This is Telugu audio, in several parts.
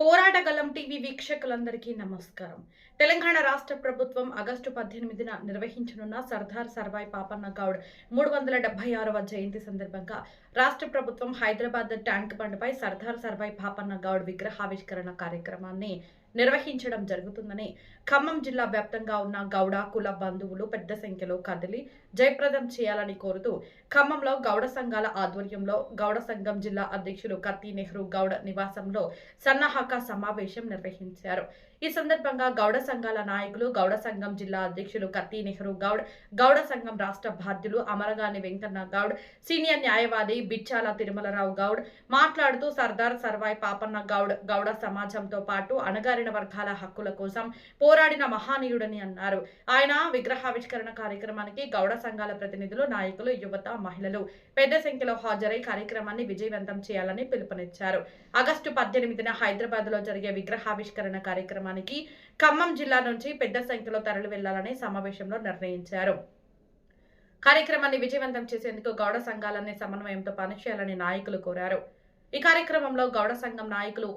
పోరాటగలం టీవీ వీక్షకులందరికీ నమస్కారం. తెలంగాణ రాష్ట్ర ప్రభుత్వం ఆగస్టు 18న నిర్వహించనున్న సర్దార్ సర్వాయి పాపన్న గౌడ్ 376వ జయంతి సందర్భంగా రాష్ట్ర ప్రభుత్వం హైదరాబాద్ ట్యాంక్ బండ్పై సర్దార్ సర్వాయి పాపన్న గౌడ్ విగ్రహావిష్కరణ కార్యక్రమాన్ని నిర్వహించడం జరుగుతుందని ఖమ్మం జిల్లా వ్యాప్తంగా ఉన్న గౌడ కుల బంధువులు పెద్ద సంఖ్యలో కదిలి జయప్రదం చేయాలని కోరుతూ ఖమ్మంలో గౌడ సంఘాల ఆధ్వర్యంలో గౌడ సంఘం జిల్లా అధ్యక్షులు కత్తి నెహ్రూ గౌడ్ నివాసంలో సన్నాహక సమావేశం నిర్వహించారు. ఈ సందర్భంగా గౌడ సంఘాల నాయకులు, గౌడ సంఘం జిల్లా అధ్యక్షులు కత్తి నెహ్రూ గౌడ్, గౌడ సంఘం రాష్ట్ర బాధ్యులు అమరగాని వెంకన్న గౌడ్, సీనియర్ న్యాయవాది బిచ్చాల తిరుమలరావు గౌడ్ మాట్లాడుతూ సర్దార్ సర్వాయి పాపన్న గౌడ్ గౌడ సమాజంతో పాటు అణగారిన వర్గాల హక్కుల కోసం పోరాడిన మహానీయుడని అన్నారు. ఆయన విగ్రహావిష్కరణ కార్యక్రమానికి గౌడ సంఘాల ప్రతినిధులు, నాయకులు, యువత, మహిళలు పెద్ద సంఖ్యలో హాజరై కార్యక్రమాన్ని విజయవంతం చేయాలని పిలుపునిచ్చారు. ఆగస్టు 18న హైదరాబాద్ లో జరిగే విగ్రహావిష్కరణ కార్యక్రమానికి ఖమ్మం జిల్లా నుంచి పెద్ద సంఖ్యలో తరలి వెళ్లాలని సమావేశంలో నిర్ణయించారు. కార్యక్రమాన్ని విజయవంతం చేసేందుకు గౌడ సంఘాలన్నీ సమన్వయంతో పనిచేయాలని నాయకులు కోరారు. ఈ కార్యక్రమంలో గౌడ సంఘం నాయకులు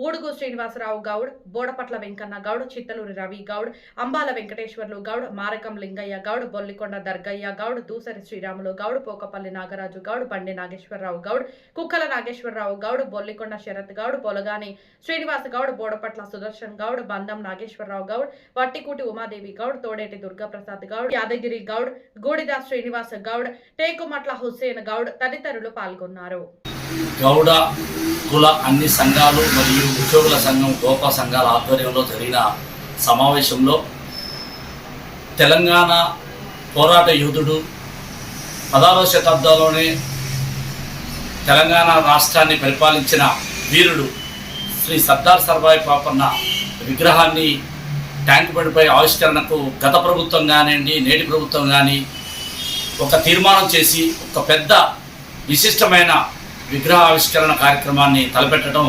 ఊడుగు శ్రీనివాసరావు గౌడ్, బోడపట్ల వెంకన్న గౌడ్, చిత్తలూరి రవి గౌడ్, అంబాల వెంకటేశ్వర్లు గౌడ్, మారకం లింగయ్య గౌడ్, బొల్లికొండ దర్గయ్య గౌడ్, దూసరి శ్రీరాములు గౌడ్, పోకపల్లి నాగరాజు గౌడ్, బండి నాగేశ్వరరావు గౌడ్, కుక్కల నాగేశ్వరరావు గౌడ్, బొల్లికొండ శరత్ గౌడ్, పొలగాని శ్రీనివాస్ గౌడ్, బోడపట్ల సుదర్శన్ గౌడ్, బందం నాగేశ్వరరావు గౌడ్, వట్టికూటి ఉమాదేవి గౌడ్, తోడేటి దుర్గాప్రసాద్ గౌడ్, యాదగిరి గౌడ్, గూడిద శ్రీనివాస్ గౌడ్, టేకుమట్ల హుస్సేన్ గౌడ్ తదితరులు పాల్గొన్నారు. గౌడ కుల అన్ని సంఘాలు మరియు ఉద్యోగుల సంఘం, గోపా సంఘాల ఆధ్వర్యంలో జరిగిన సమావేశంలో తెలంగాణ పోరాట యోధుడు 16వ శతాబ్దంలోనే తెలంగాణ రాష్ట్రాన్ని పరిపాలించిన వీరుడు శ్రీ సర్దార్ సర్వాయి పాపన్న విగ్రహాన్ని ట్యాంక్ బండ్పై ఆవిష్కరణకు గత ప్రభుత్వం కానివ్వండి, నేటి ప్రభుత్వం కానీ ఒక తీర్మానం చేసి ఒక పెద్ద విశిష్టమైన విగ్రహ ఆవిష్కరణ కార్యక్రమాన్ని తలపెట్టడం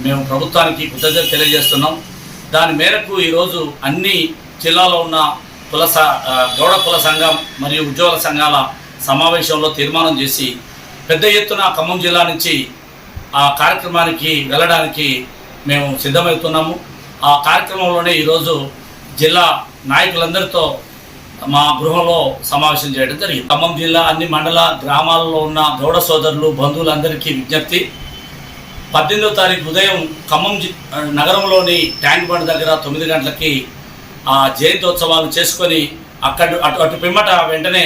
మేము ప్రభుత్వానికి కృతజ్ఞత తెలియజేస్తున్నాం. దాని మేరకు ఈరోజు అన్ని జిల్లాలో ఉన్న గౌడ కుల సంఘం మరియు ఉద్యోగుల సంఘాల సమావేశంలో తీర్మానం చేసి పెద్ద ఎత్తున ఖమ్మం జిల్లా నుంచి ఆ కార్యక్రమానికి వెళ్ళడానికి మేము సిద్ధమవుతున్నాము. ఆ కార్యక్రమంలోనే ఈరోజు జిల్లా నాయకులందరితో మా గృహంలో సమావేశం చేయడం జరిగింది. ఖమ్మం జిల్లా అన్ని మండల గ్రామాలలో ఉన్న గౌడ సోదరులు, బంధువులందరికీ విజ్ఞప్తి, 18వ తారీఖు ఉదయం ఖమ్మం నగరంలోని ట్యాంక్ బండ్ దగ్గర 9 గంటలకి ఆ జయంతోత్సవాలు చేసుకొని అటు పిమ్మట వెంటనే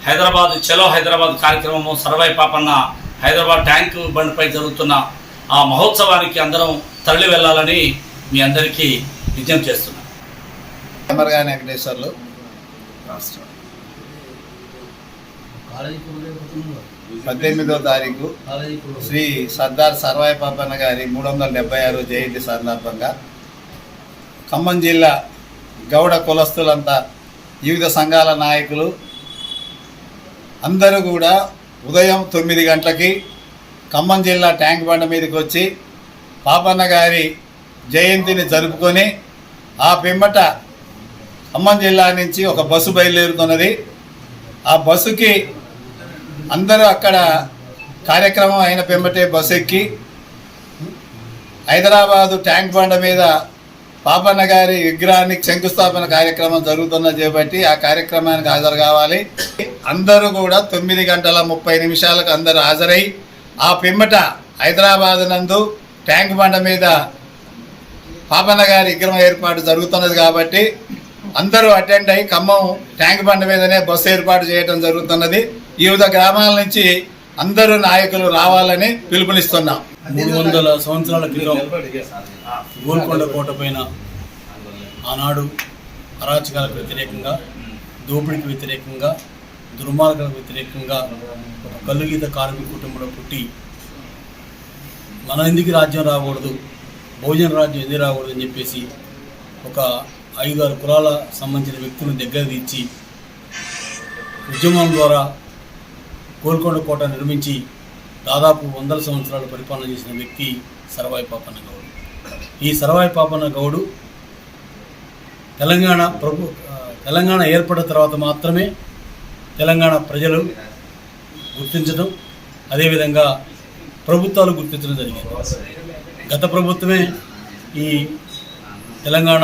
హైదరాబాద్ చలో హైదరాబాద్ కార్యక్రమము సర్వాయి పాపన్న హైదరాబాద్ ట్యాంక్ బండ్పై జరుగుతున్న ఆ మహోత్సవానికి అందరం తరలి వెళ్ళాలని మీ అందరికీ విజ్ఞప్తి చేస్తున్నాం. అమరగాని వెంకటేశ్వర్లు 18వ తారీఖు శ్రీ సర్దార్ సర్వాయి పాపన్న గారి 376 జయంతి సందర్భంగా ఖమ్మం జిల్లా గౌడ కులస్తులంతా, వివిధ సంఘాల నాయకులు అందరూ కూడా ఉదయం 9 గంటలకి ఖమ్మం జిల్లా ట్యాంక్ బండ మీదకి వచ్చి పాపన్న గారి జయంతిని జరుపుకొని ఆ పిమ్మట ఖమ్మం జిల్లా నుంచి ఒక బస్సు బయలుదేరుతున్నది. ఆ బస్సుకి అందరూ అక్కడ కార్యక్రమం అయిన పిమ్మటే బస్సు ఎక్కి హైదరాబాదు ట్యాంక్ బండ మీద పాపన్న గారి విగ్రహానికి శంకుస్థాపన కార్యక్రమం జరుగుతున్నది చేపట్టి ఆ కార్యక్రమానికి హాజరు కావాలి. అందరూ కూడా 9:30 అందరూ హాజరై ఆ పిమ్మట హైదరాబాద్ నందు ట్యాంక్ బండ మీద పాపన్న గారి విగ్రహం ఏర్పాటు జరుగుతున్నది కాబట్టి అందరూ అటెండ్ అయ్యి ఖమ్మం ట్యాంక్ బండ్ మీదనే బస్సు ఏర్పాటు చేయడం జరుగుతున్నది. వివిధ గ్రామాల నుంచి అందరూ నాయకులు రావాలని పిలుపునిస్తున్నాం. 300 సంవత్సరాల క్రితం గోల్కొండ కోట పైన ఆనాడు అరాచకాలకు వ్యతిరేకంగా, దోపిడీకి వ్యతిరేకంగా, దుర్మార్గాలకు వ్యతిరేకంగా ఒక కల్లుగీత కార్మిక కుటుంబంలో పుట్టి మన ఎందుకు రాజ్యం రాకూడదు, భోజన రాజ్యం ఎందుకు రాకూడదు అని చెప్పేసి ఒక 5-6 కులాల సంబంధించిన వ్యక్తులను దగ్గర తీర్చి ఉద్యమం ద్వారా గోల్కొండ కోట నిర్మించి దాదాపు 100 సంవత్సరాలు పరిపాలన చేసిన వ్యక్తి సర్వాయి పాపన్న గౌడ్. ఈ సర్వాయి పాపన్న గౌడు తెలంగాణ ఏర్పడిన తర్వాత మాత్రమే తెలంగాణ ప్రజలు గుర్తించడం, అదేవిధంగా ప్రభుత్వాలు గుర్తించడం జరిగింది. గత ప్రభుత్వమే ఈ తెలంగాణ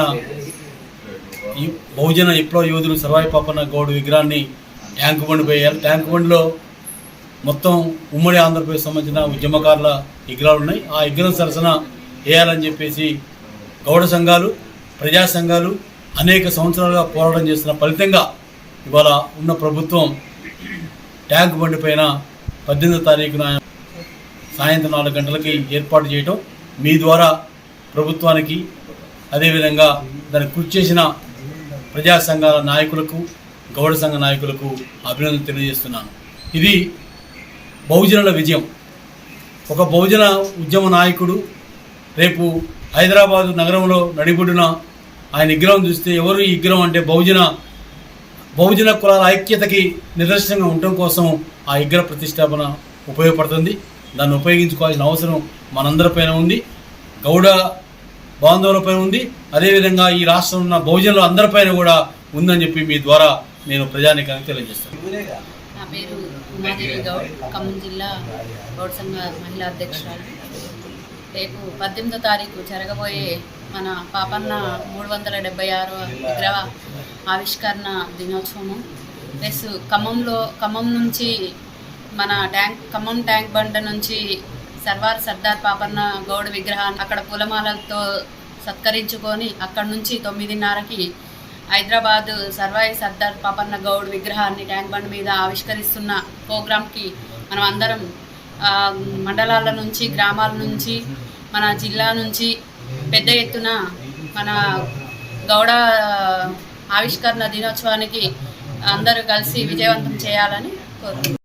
ఈ బహుజన విప్లవ యోధులు సర్వాయి పాపన్న గౌడ్ విగ్రహాన్ని ట్యాంక్ బండ్ వేయాలి. ట్యాంక్ బండ్లో మొత్తం ఉమ్మడి ఆంధ్రప్రదేశ్ సంబంధించిన ఉద్యమకారుల విగ్రహాలు ఉన్నాయి. ఆ విగ్రహం సరసన వేయాలని చెప్పేసి గౌడ సంఘాలు, ప్రజా సంఘాలు అనేక సంవత్సరాలుగా పోరాటం చేస్తున్న ఫలితంగా ఇవాళ ఉన్న ప్రభుత్వం ట్యాంక్ బండి పైన 18వ తారీఖున సాయంత్రం 4 గంటలకి ఏర్పాటు చేయటం మీ ద్వారా ప్రభుత్వానికి, అదేవిధంగా దాన్ని కృషి చేసిన ప్రజా సంఘాల నాయకులకు, గౌడ సంఘ నాయకులకు అభినందనలు తెలియజేస్తున్నాను. ఇది బహుజనుల విజయం. ఒక బహుజన ఉద్యమ నాయకుడు రేపు హైదరాబాదు నగరంలో నడిబొడ్డున ఆయన విగ్రహం చూస్తే ఎవరు ఈ విగ్రహం అంటే బహుజన కులాల ఐక్యతకి నిదర్శనంగా ఉండటం కోసం ఆ విగ్రహ ప్రతిష్టాపన ఉపయోగపడుతుంది. దాన్ని ఉపయోగించుకోవాల్సిన అవసరం మనందరిపైన ఉంది, గౌడ బాంధవులపైన ఉంది, అదేవిధంగా ఈ రాష్ట్రంలో ఉన్న బహుజనులు అందరిపైన కూడా ఉందని చెప్పి మీ ద్వారా నేను ప్రజానీకానికి తెలియజేస్తాను. నా పేరు ఉమాదేవి గౌడ్, ఖమ్మం జిల్లా గౌడ్ సంఘ మహిళా అధ్యక్షురాలు. రేపు 18వ తారీఖు జరగబోయే మన పాపన్న 376వ విగ్రహ ఆవిష్కరణ దినోత్సవము ప్లస్ ఖమ్మం నుంచి మన ఖమ్మం ట్యాంక్ బండ్ నుంచి సర్దార్ పాపన్న గౌడ్ విగ్రహాన్ని అక్కడ పూలమాలతో సత్కరించుకొని అక్కడి నుంచి 9:30కి హైదరాబాద్ సర్దార్ పాపన్న గౌడ్ విగ్రహాన్ని ట్యాంక్ బండ్ మీద ఆవిష్కరిస్తున్న ప్రోగ్రాంకి మనం అందరం మండలాల నుంచి, గ్రామాల నుంచి, మన జిల్లా నుంచి పెద్ద ఎత్తున మన గౌడ ఆవిష్కరణ దినోత్సవానికి అందరూ కలిసి విజయవంతం చేయాలని కోరుకుంటున్నాను.